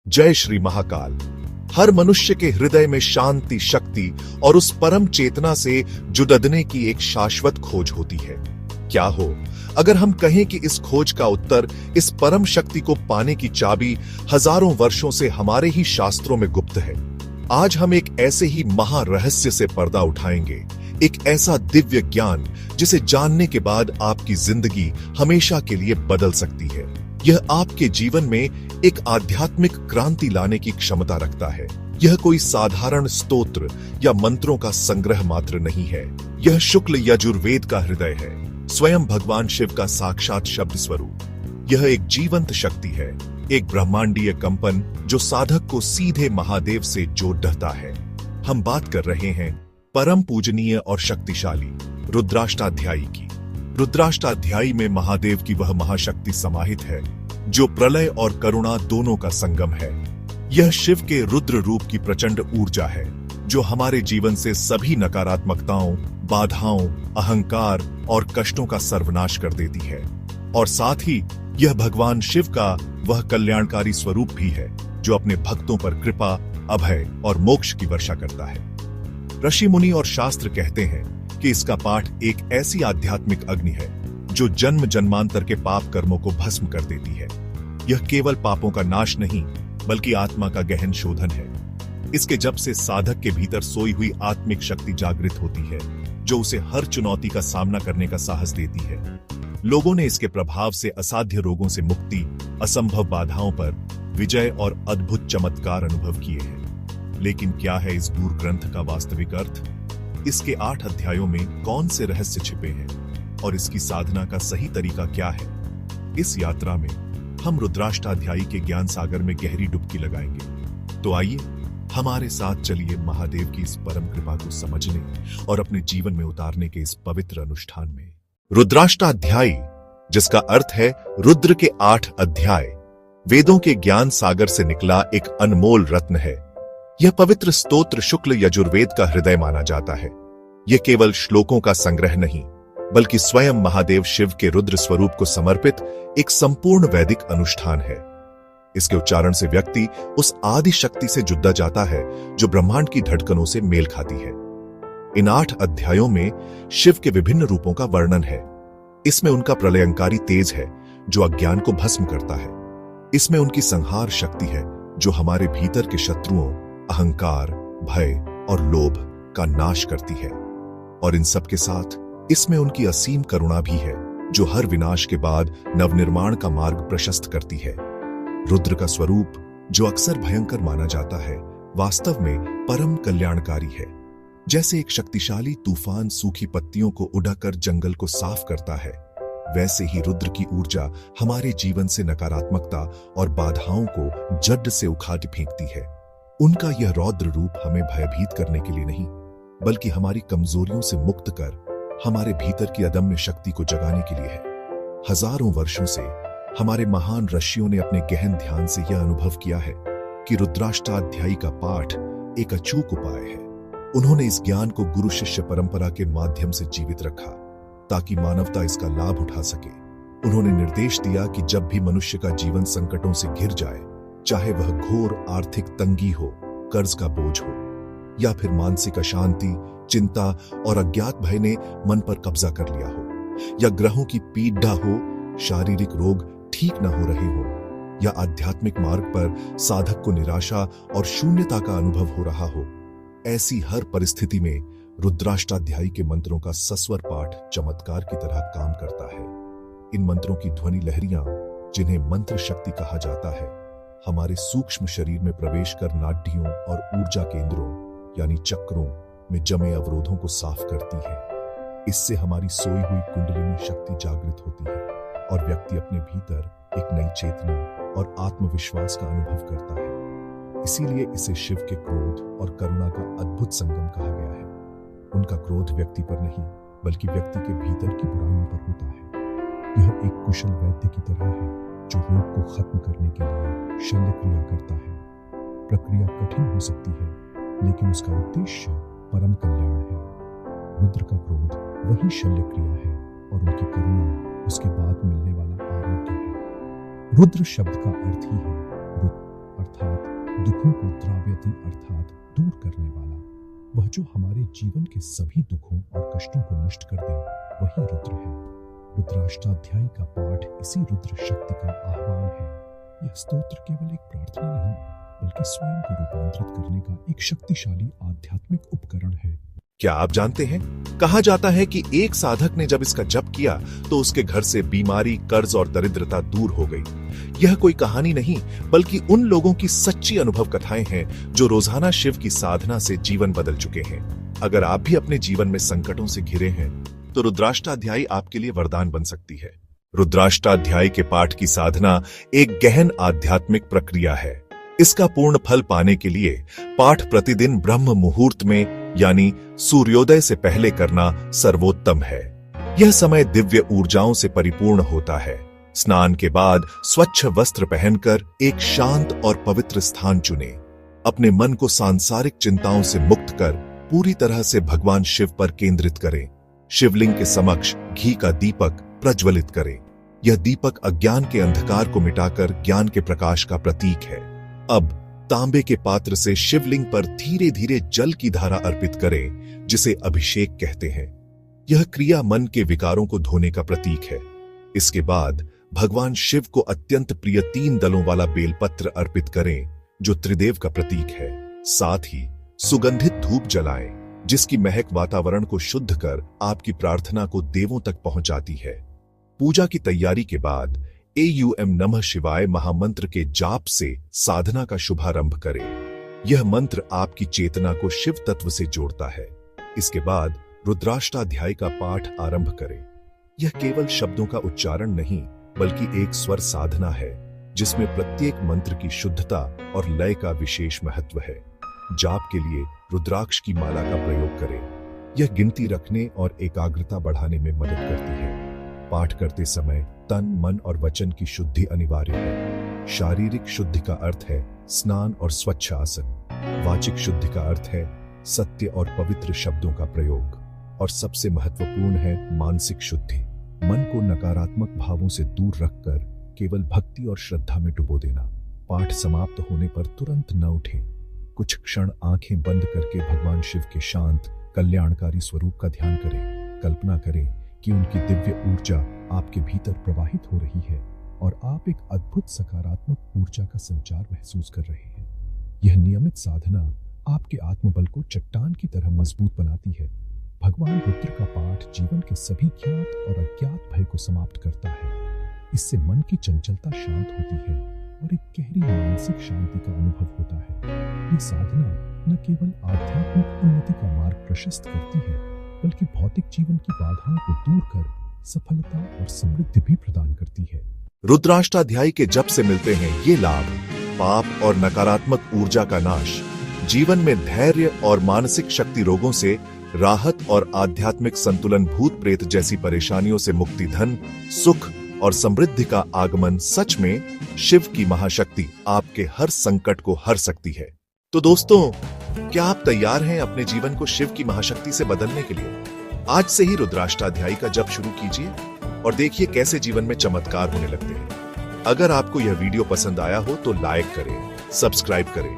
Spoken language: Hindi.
जय श्री महाकाल। हर मनुष्य के हृदय में शांति, शक्ति और उस परम चेतना से जुड़ने की एक शाश्वत खोज होती है। क्या हो अगर हम कहें कि इस खोज का उत्तर, इस परम शक्ति को पाने की चाबी हजारों वर्षों से हमारे ही शास्त्रों में गुप्त है। आज हम एक ऐसे ही महारहस्य से पर्दा उठाएंगे, एक ऐसा दिव्य ज्ञान जिसे जानने के बाद आपकी जिंदगी हमेशा के लिए बदल सकती है। यह आपके जीवन में एक आध्यात्मिक क्रांति लाने की क्षमता रखता है। यह कोई साधारण स्तोत्र या मंत्रों का संग्रह मात्र नहीं है। यह शुक्ल यजुर्वेद का हृदय है, स्वयं भगवान शिव का साक्षात शब्द स्वरूप। यह एक जीवंत शक्ति है, एक ब्रह्मांडीय कंपन जो साधक को सीधे महादेव से जोड़ता है। हम बात कर रहे हैं परम पूजनीय और शक्तिशाली रुद्राष्टाध्यायी की। रुद्राष्टाध्यायी में महादेव की वह महाशक्ति समाहित है जो प्रलय और करुणा दोनों का संगम है। यह शिव के रुद्र रूप की प्रचंड ऊर्जा है जो हमारे जीवन से सभी नकारात्मकताओं, बाधाओं, अहंकार और कष्टों का सर्वनाश कर देती है। और साथ ही यह भगवान शिव का वह कल्याणकारी स्वरूप भी है जो अपने भक्तों पर कृपा, अभय और मोक्ष की वर्षा करता है। ऋषि मुनि और शास्त्र कहते हैं कि इसका पाठ एक ऐसी आध्यात्मिक अग्नि है जो जन्म जन्मांतर के पाप कर्मों को भस्म कर देती है। यह केवल पापों का नाश नहीं बल्कि आत्मा का गहन शोधन है। इसके जप से साधक के भीतर सोई हुई आत्मिक शक्ति जागृत होती है जो उसे हर चुनौती का सामना करने का साहस देती है। लोगों ने इसके प्रभाव से असाध्य रोगों से मुक्ति, असंभव बाधाओं पर विजय और अद्भुत चमत्कार अनुभव किए हैं। लेकिन क्या है इस गूढ़ ग्रंथ का वास्तविक अर्थ? इसके 8 अध्यायों में कौन से रहस्य छिपे हैं और इसकी साधना का सही तरीका क्या है? इस यात्रा में हम रुद्राष्टाध्यायी के ज्ञान सागर में गहरी डुबकी लगाएंगे। तो आइए हमारे साथ चलिए महादेव की इस परम कृपा को समझने और अपने जीवन में उतारने के इस पवित्र अनुष्ठान में। रुद्राष्टाध्यायी, जिसका अर्थ है रुद्र के 8 अध्याय, वेदों के ज्ञान सागर से निकला एक अनमोल रत्न है। यह पवित्र स्तोत्र शुक्ल यजुर्वेद का हृदय माना जाता है। यह केवल श्लोकों का संग्रह नहीं बल्कि स्वयं महादेव शिव के रुद्र स्वरूप को समर्पित एक संपूर्ण वैदिक अनुष्ठान है। इसके उच्चारण से व्यक्ति उस आदि शक्ति से जुड़ जाता है जो ब्रह्मांड की धड़कनों से मेल खाती है। इन 8 अध्यायों में शिव के विभिन्न रूपों का वर्णन है। इसमें उनका प्रलयंकारी तेज है जो अज्ञान को भस्म करता है। इसमें उनकी संहार शक्ति है जो हमारे भीतर के शत्रुओं, अहंकार, भय और लोभ का नाश करती है। और इन सब के साथ इसमें उनकी असीम करुणा भी है जो हर विनाश के बाद नवनिर्माण का मार्ग प्रशस्त करती है। रुद्र का स्वरूप, जो अक्सर भयंकर माना जाता है, वास्तव में परम कल्याणकारी है। जैसे एक शक्तिशाली तूफान सूखी पत्तियों को उड़ाकर जंगल को साफ करता है, वैसे ही रुद्र की ऊर्जा हमारे जीवन से नकारात्मकता और बाधाओं को जड़ से उखाड़ फेंकती है। उनका यह रौद्र रूप हमें भयभीत करने के लिए नहीं बल्कि हमारी कमजोरियों से मुक्त कर हमारे भीतर की अदम्य शक्ति को जगाने के लिए है। हजारों वर्षों से हमारे महान ऋषियों ने अपने गहन ध्यान से यह अनुभव किया है कि रुद्राष्टाध्यायी का पाठ एक अचूक उपाय है। उन्होंने इस ज्ञान को गुरु शिष्य परंपरा के माध्यम से जीवित रखा ताकि मानवता इसका लाभ उठा सके। उन्होंने निर्देश दिया कि जब भी मनुष्य का जीवन संकटों से घिर जाए, चाहे वह घोर आर्थिक तंगी हो, कर्ज का बोझ हो या फिर मानसिक अशांति, चिंता और अज्ञात भय ने मन पर कब्जा कर लिया हो, या ग्रहों की पीड़ा हो, शारीरिक रोग ठीक न हो रहे हो, या आध्यात्मिक मार्ग पर साधक को निराशा और शून्यता का अनुभव हो रहा हो, ऐसी हर परिस्थिति में रुद्राष्टाध्यायी के मंत्रों का सस्वर पाठ चमत्कार की तरह काम करता है। इन मंत्रों की ध्वनि लहरियां, जिन्हें मंत्र शक्ति कहा जाता है, हमारे सूक्ष्म शरीर में प्रवेश कर नाड्यों और ऊर्जा केंद्रों यानी चक्रों में जमे अवरोधों को साफ करती है। इससे हमारी सोई हुई कुंडलिनी शक्ति जागृत होती है और व्यक्ति अपने भीतर एक नई चेतना और आत्मविश्वास का अनुभव करता है। इसीलिए इसे शिव के क्रोध और करुणा का अद्भुत संगम कहा गया है। उनका क्रोध व्यक्ति पर नहीं बल्कि व्यक्ति के भीतर की बुराइयों पर होता है। यह एक कुशल वैद्य की तरह है जो रोग को खत्म करने के लिए शल्य क्रिया करता है। प्रक्रिया कठिन हो सकती है लेकिन उसका उद्देश्य परम कल्याण है। रुद्र का क्रोध वही शल्य क्रिया है और उनकी करुणा उसके बाद मिलने वाला आरोग्य है। रुद्र शब्द का अर्थ ही है रुद्र, अर्थात दुखों को द्राव्यति अर्थात दूर करने वाला, वह जो हमारे जीवन के सभी दुखों और कष्टों को नष्ट कर दे, वही रुद्र है। रुद्राष्टाध्यायी का पाठ इसी रुद्र शक्ति का आह्वान है। यह स्तोत्र केवल एक प्रार्थना नहीं, बल्कि स्वयं को रूपांतरित करने का एक शक्तिशाली आध्यात्मिक उपकरण है। क्या आप जानते हैं, कहा जाता है कि एक साधक ने जब इसका जप किया तो उसके घर से बीमारी, कर्ज और दरिद्रता दूर हो गई। यह कोई कहानी नहीं, बल्कि उन लोगों की सच्ची अनुभव कथाएं हैं जो रोजाना शिव की साधना से जीवन बदल चुके हैं। अगर आप भी अपने जीवन में संकटों से घिरे हैं, तो रुद्राष्टाध्यायी आपके लिए वरदान बन सकती है। रुद्राष्टाध्यायी के पाठ की साधना एक गहन आध्यात्मिक प्रक्रिया है। इसका पूर्ण फल पाने के लिए पाठ प्रतिदिन ब्रह्म मुहूर्त में यानी सूर्योदय से पहले करना सर्वोत्तम है। यह समय दिव्य ऊर्जाओं से परिपूर्ण होता है। स्नान के बाद स्वच्छ वस्त्र पहनकर एक शांत और पवित्र स्थान चुनें। अपने मन को सांसारिक चिंताओं से मुक्त कर पूरी तरह से भगवान शिव पर केंद्रित करें। शिवलिंग के समक्ष घी का दीपक प्रज्वलित करें। यह दीपक अज्ञान के अंधकार को मिटाकर ज्ञान के प्रकाश का प्रतीक है। अब तांबे के पात्र से शिवलिंग पर धीरे धीरे जल की धारा अर्पित करें, जिसे अभिषेक कहते हैं। यह क्रिया मन के विकारों को धोने का प्रतीक है। इसके बाद भगवान शिव को अत्यंत प्रिय 3 दलों वाला बेलपत्र अर्पित करें, जो त्रिदेव का प्रतीक है। साथ ही सुगंधित धूप जलाएं, जिसकी महक वातावरण को शुद्ध कर आपकी प्रार्थना को देवों तक पहुंचाती है। पूजा की तैयारी के बाद AUM नमः शिवाय महामंत्र के जाप से साधना का शुभारंभ करें। यह मंत्र आपकी चेतना को शिव तत्व से जोड़ता है। इसके बाद रुद्राष्टाध्यायी का पाठ आरंभ करें। यह केवल शब्दों का उच्चारण नहीं, बल्कि एक स्वर साधना है, जिसमें प्रत्येक मंत्र की शुद्धता और लय का विशेष महत्व है। जाप के लिए रुद्राक्ष की माला का प्रयोग करें। यह गिनती रखने और एकाग्रता बढ़ाने में मदद करती है। पाठ करते समय तन, मन और वचन की शुद्धि अनिवार्य है। शारीरिक शुद्धि का अर्थ है स्नान और स्वच्छ आसन। वाचिक शुद्धि का अर्थ है सत्य और पवित्र शब्दों का प्रयोग। और सबसे महत्वपूर्ण है मानसिक शुद्धि। मन को नकारात्मक भावों से दूर रखकर केवल भक्ति और श्रद्धा में डुबो देना। पाठ समाप्त होने पर तुरंत न उठें। कुछ क्षण आंखें बंद करके भगवान शिव के शांत, कल्याणकारी स्वरूप का ध्यान करें। कल्पना करें कि उनकी दिव्य ऊर्जा आपके भीतर प्रवाहित हो रही है और आप एक अद्भुत सकारात्मक ऊर्जा का संचार महसूस कर रहे हैं। यह नियमित साधना आपके आत्मबल को चट्टान की तरह मजबूत बनाती है। भगवान रुद्र का पाठ जीवन के सभी ज्ञात और अज्ञात भय को समाप्त करता है। इससे मन की चंचलता शांत होती है और एक गहरी मानसिक शांति का अनुभव होता है। ये साधना न केवल आध्यात्मिक उन्नति का मार्ग प्रशस्त करती है, बल्कि भौतिक जीवन की बाधाओं को दूर कर सफलता और समृद्धि भी प्रदान करती है। रुद्राष्टाध्यायी के जप से मिलते हैं ये लाभ: पाप और नकारात्मक ऊर्जा का नाश, जीवन में धैर्य और मानसिक शक्ति, रोगों से राहत और आध्यात्मिक संतुलन, भूत प्रेत जैसी परेशानियों से मुक्ति, धन, सुख और समृद्धि का आगमन। सच में शिव की महाशक्ति आपके हर संकट को हर सकती है। तो दोस्तों, क्या आप तैयार हैं अपने जीवन को शिव की महाशक्ति से बदलने के लिए? आज से ही रुद्राष्टाध्यायी का जप शुरू कीजिए और देखिए कैसे जीवन में चमत्कार होने लगते हैं। अगर आपको यह वीडियो पसंद आया हो तो लाइक करें, सब्सक्राइब करें